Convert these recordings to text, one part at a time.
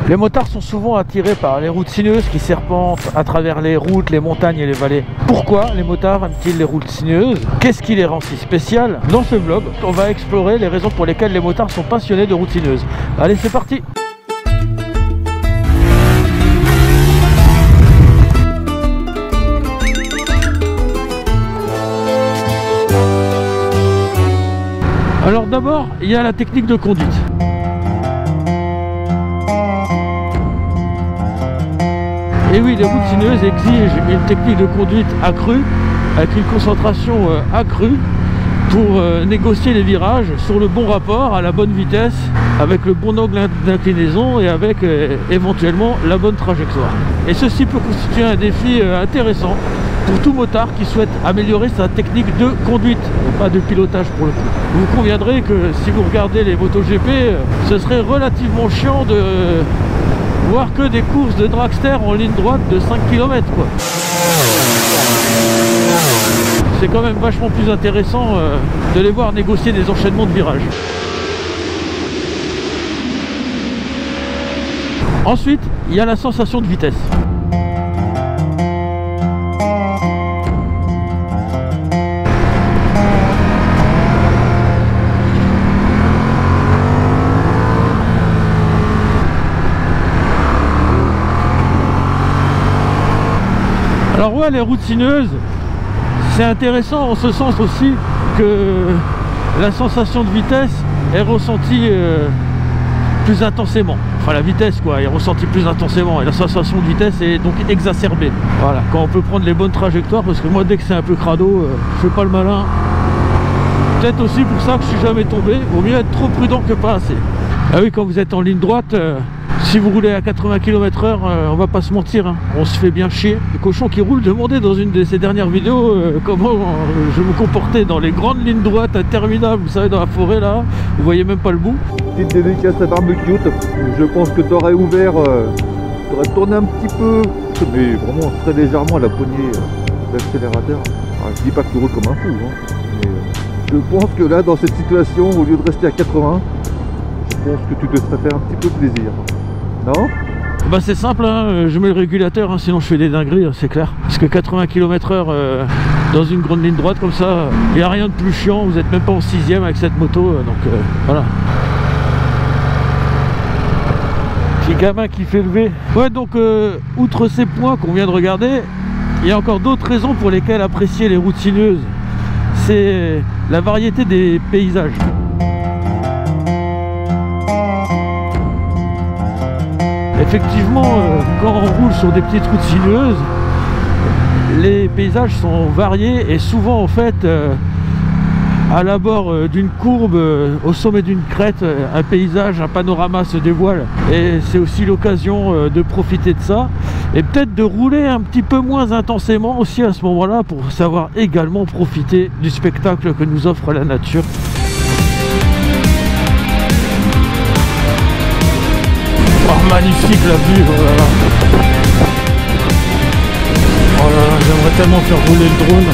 Les motards sont souvent attirés par les routes sinueuses qui serpentent à travers les routes, les montagnes et les vallées. Pourquoi les motards aiment-ils les routes sinueuses? Qu'est-ce qui les rend si spéciales? Dans ce vlog, on va explorer les raisons pour lesquelles les motards sont passionnés de routes sinueuses. Allez, c'est parti! Alors d'abord, il y a la technique de conduite. Et oui, les routes sinueuses exigent une technique de conduite accrue, avec une concentration accrue pour négocier les virages sur le bon rapport, à la bonne vitesse, avec le bon angle d'inclinaison et avec éventuellement la bonne trajectoire. Et ceci peut constituer un défi intéressant pour tout motard qui souhaite améliorer sa technique de conduite, et pas de pilotage pour le coup. Vous conviendrez que si vous regardez les MotoGP, ce serait relativement chiant de voir que des courses de dragster en ligne droite de 5 km quoi. C'est quand même vachement plus intéressant de les voir négocier des enchaînements de virages. Ensuite, il y a la sensation de vitesse. Alors ouais, les routes sinueuses, c'est intéressant en ce sens aussi que la sensation de vitesse est ressentie plus intensément. Enfin la vitesse quoi, est ressentie plus intensément et la sensation de vitesse est donc exacerbée. Voilà, quand on peut prendre les bonnes trajectoires, parce que moi dès que c'est un peu crado, je fais pas le malin. Peut-être aussi pour ça que je suis jamais tombé, vaut mieux être trop prudent que pas assez. Ah oui, quand vous êtes en ligne droite, si vous roulez à 80 km/h, on va pas se mentir, hein, on se fait bien chier. Le cochon qui roule demandait dans une de ses dernières vidéos comment je me comportais dans les grandes lignes droites interminables, vous savez, dans la forêt là, vous voyez même pas le bout. Petite dédicace à Barbecue, je pense que tu aurais ouvert, tu aurais tourné un petit peu, mais vraiment très légèrement à la poignée d'accélérateur. Je dis pas que tu roules comme un fou, hein, mais je pense que là, dans cette situation, au lieu de rester à 80, je pense que tu te serais fait un petit peu plaisir. Non? Bah c'est simple, hein, je mets le régulateur, hein, sinon je fais des dingueries, c'est clair. Parce que 80 km/h dans une grande ligne droite comme ça, il n'y a rien de plus chiant, vous n'êtes même pas en 6ème avec cette moto, donc voilà. Petit gamin qui fait lever. Ouais, donc outre ces points qu'on vient de regarder, il y a encore d'autres raisons pour lesquelles apprécier les routes sinueuses. C'est la variété des paysages. Effectivement, quand on roule sur des petites routes sinueuses, les paysages sont variés et souvent en fait, à l'abord d'une courbe, au sommet d'une crête, un paysage, un panorama se dévoile. Et c'est aussi l'occasion de profiter de ça et peut-être de rouler un petit peu moins intensément aussi à ce moment-là pour savoir également profiter du spectacle que nous offre la nature. Oh, magnifique la vue, oh là là. Oh là là, j'aimerais tellement faire rouler le drone.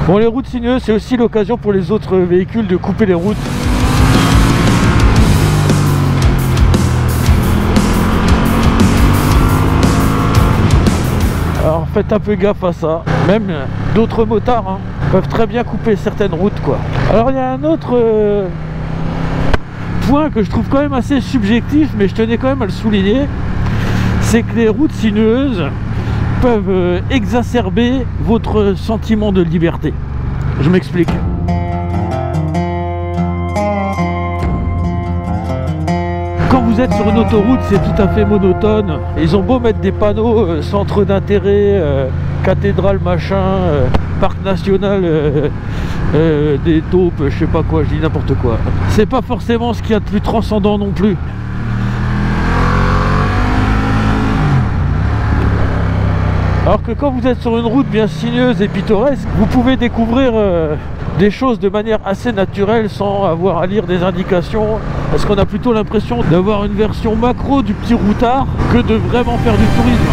Bon, les routes sinueuses, c'est aussi l'occasion pour les autres véhicules de couper les routes. Alors faites un peu gaffe à ça. Même d'autres motards hein, peuvent très bien couper certaines routes quoi. Alors il y a un autre point que je trouve quand même assez subjectif, mais je tenais quand même à le souligner, c'est que les routes sinueuses peuvent exacerber votre sentiment de liberté. Je m'explique. Quand vous êtes sur une autoroute, c'est tout à fait monotone. Ils ont beau mettre des panneaux centre d'intérêt, cathédrale machin, parc national des taupes, je sais pas quoi, je dis n'importe quoi. C'est pas forcément ce qu'il y a de plus transcendant non plus. Alors que quand vous êtes sur une route bien sinueuse et pittoresque, vous pouvez découvrir des choses de manière assez naturelle sans avoir à lire des indications. Parce qu'on a plutôt l'impression d'avoir une version macro du petit routard que de vraiment faire du tourisme.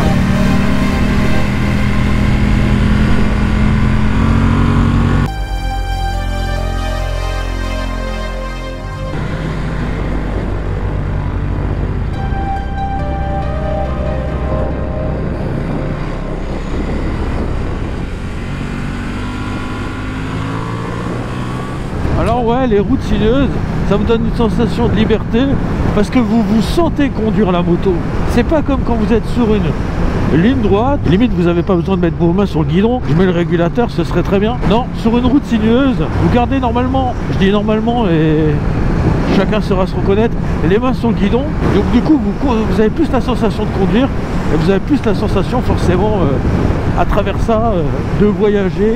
ouais, les routes sinueuses, ça vous donne une sensation de liberté parce que vous vous sentez conduire la moto. C'est pas comme quand vous êtes sur une ligne droite, limite vous n'avez pas besoin de mettre vos mains sur le guidon, je mets le régulateur, ce serait très bien. Non, sur une route sinueuse, vous gardez normalement, je dis normalement et chacun saura se reconnaître, les mains sur le guidon, donc du coup vous avez plus la sensation de conduire et vous avez plus la sensation forcément à travers ça de voyager,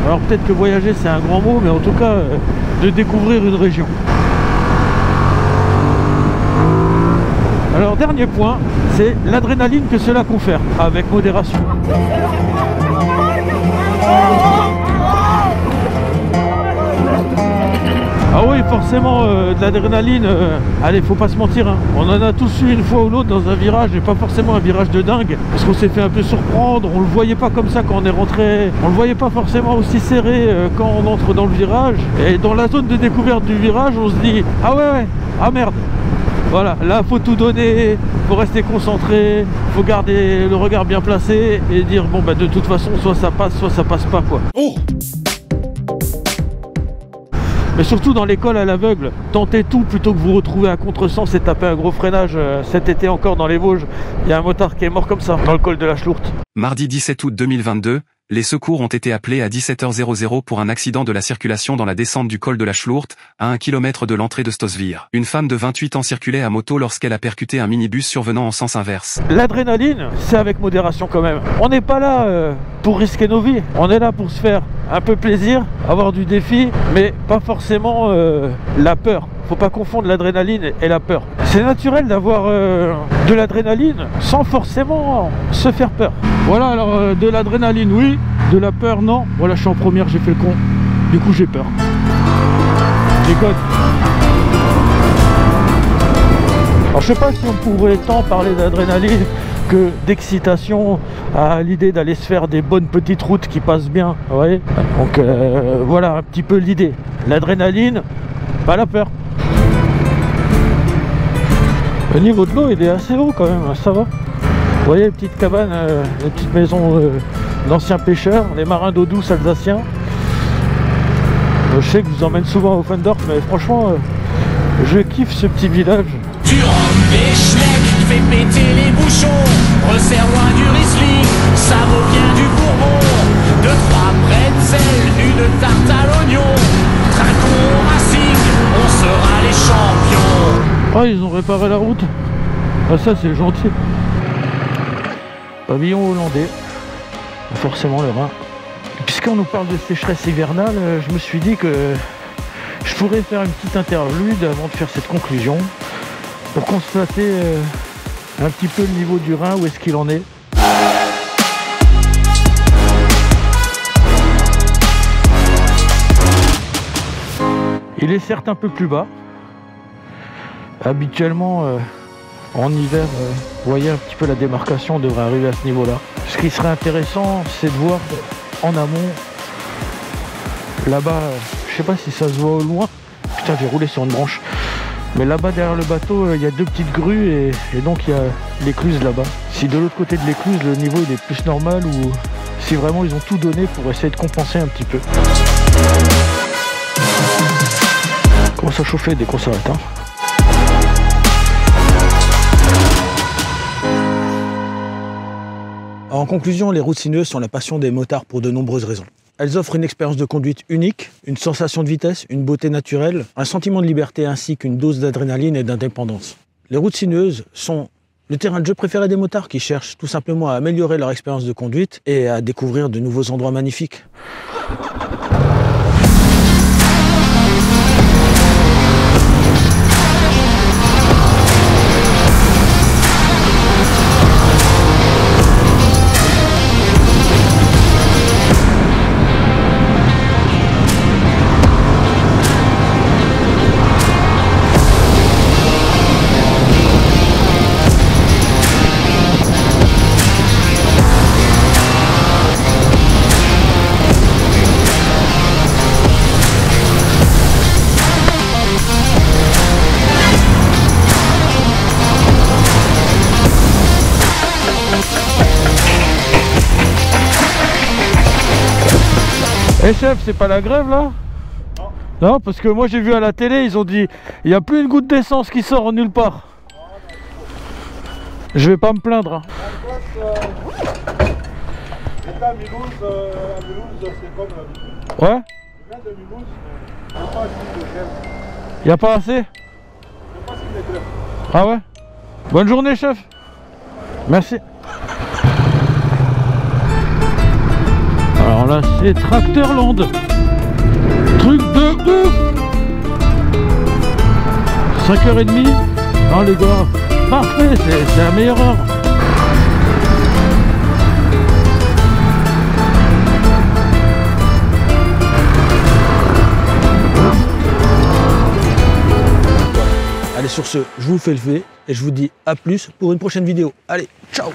alors peut-être que voyager c'est un grand mot, mais en tout cas de découvrir une région. Alors dernier point, c'est l'adrénaline que cela confère, avec modération. Ah oui, forcément, de l'adrénaline, allez, faut pas se mentir, hein. On en a tous eu une fois ou l'autre dans un virage, et pas forcément un virage de dingue, parce qu'on s'est fait un peu surprendre, on le voyait pas comme ça quand on est rentré, on le voyait pas forcément aussi serré quand on entre dans le virage, et dans la zone de découverte du virage, on se dit, ah ouais, ah merde. Voilà, là faut tout donner, faut rester concentré, faut garder le regard bien placé et dire bon bah de toute façon soit ça passe pas quoi. Oh, mais surtout dans l'école à l'aveugle, tentez tout plutôt que vous retrouver à contresens et taper un gros freinage. Cet été encore dans les Vosges, il y a un motard qui est mort comme ça, dans le col de la Schlourte. Mardi 17 août 2022, les secours ont été appelés à 17h00 pour un accident de la circulation dans la descente du col de la Schlourte, à 1 km de l'entrée de Stosvir. Une femme de 28 ans circulait à moto lorsqu'elle a percuté un minibus survenant en sens inverse. L'adrénaline, c'est avec modération quand même. On n'est pas là pour risquer nos vies, on est là pour se faire un peu plaisir, avoir du défi, mais pas forcément la peur. Faut pas confondre l'adrénaline et la peur. C'est naturel d'avoir de l'adrénaline sans forcément se faire peur. Voilà, alors de l'adrénaline oui, de la peur non. Voilà, je suis en première, j'ai fait le con. Du coup j'ai peur. Je déconne. Alors je sais pas si on pourrait tant parler d'adrénaline que d'excitation à l'idée d'aller se faire des bonnes petites routes qui passent bien. Vous voyez, donc voilà un petit peu l'idée. L'adrénaline, pas la peur. Le niveau de l'eau il est assez haut quand même, ça va. Vous voyez les petites cabanes, les petites maisons d'anciens pêcheurs, les marins d'eau douce alsaciens. Je sais que je vous emmène souvent au Offendorf, mais franchement je kiffe ce petit village. Tu rentres les schnecks, fais péter les bouchons, resserre loin du Riesling, ça vaut bien du Bourbon. 2-3 pretzels, une tarte à l'oignon, trinquons au Racing, on sera les champions. Ah, ils ont réparé la route. Ah, ça c'est gentil. Pavillon hollandais, forcément le Rhin. Puisqu'on nous parle de sécheresse hivernale, je me suis dit que je pourrais faire une petite interlude avant de faire cette conclusion pour constater un petit peu le niveau du Rhin, où est-ce qu'il en est. Il est certes un peu plus bas. Habituellement en hiver, vous voyez un petit peu la démarcation devrait arriver à ce niveau là. Ce qui serait intéressant, c'est de voir en amont là-bas, je sais pas si ça se voit au loin. Putain, j'ai roulé sur une branche. Mais là-bas derrière le bateau, il y a 2 petites grues et donc il y a l'écluse là-bas. Si de l'autre côté de l'écluse le niveau il est plus normal, ou si vraiment ils ont tout donné pour essayer de compenser un petit peu. Commence à chauffer dès qu'on s'arrête, hein. En conclusion, les routes sinueuses sont la passion des motards pour de nombreuses raisons. Elles offrent une expérience de conduite unique, une sensation de vitesse, une beauté naturelle, un sentiment de liberté ainsi qu'une dose d'adrénaline et d'indépendance. Les routes sinueuses sont le terrain de jeu préféré des motards qui cherchent tout simplement à améliorer leur expérience de conduite et à découvrir de nouveaux endroits magnifiques. Eh chef, c'est pas la grève là? Non, parce que moi j'ai vu à la télé, ils ont dit il n'y a plus une goutte d'essence qui sort nulle part. Je vais pas me plaindre. Hein. À Mulhouse, c'est comme l'habitude. Ouais. Je viens de Mulhouse, mais pas assez de gel. Il n'y a pas assez? Pas assez de gel. Ah ouais? Bonne journée, chef. Merci. Alors là, c'est Tractorland. Truc de ouf. 5h30. Non les gars, parfait, c'est la meilleure heure. Allez, sur ce, je vous fais lever et je vous dis à plus pour une prochaine vidéo. Allez, ciao!